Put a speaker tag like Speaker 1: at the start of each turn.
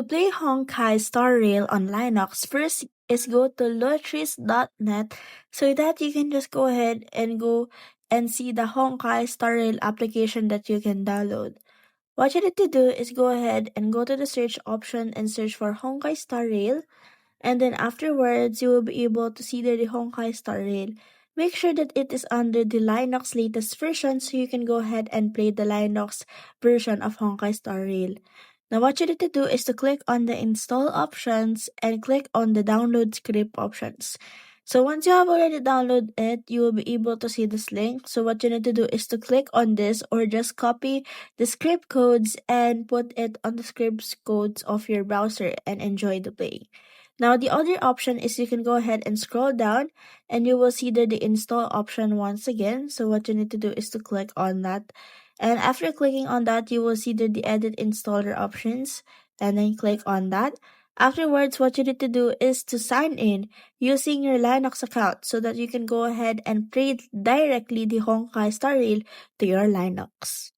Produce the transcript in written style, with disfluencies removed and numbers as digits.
Speaker 1: To play Honkai Star Rail on Linux, first is go to lotris.net so that you can just go ahead and go and see the Honkai Star Rail application that you can download. What you need to do is go ahead and go to the search option and search for Honkai Star Rail, and then afterwards you will be able to see the Honkai Star Rail. Make sure that it is under the Linux latest version so you can go ahead and play the Linux version of Honkai Star Rail. Now what you need to do is to click on the install options and click on the download script options. So once you have already downloaded it, you will be able to see this link. So what you need to do is to click on this or just copy the script codes and put it on the script codes of your browser and enjoy the play. Now the other option is you can go ahead and scroll down and you will see the install option once again. So what you need to do is to click on that. And after clicking on that, you will see the edit installer options and then click on that. Afterwards, what you need to do is to sign in using your Linux account so that you can go ahead and play directly the Honkai Star Rail to your Linux.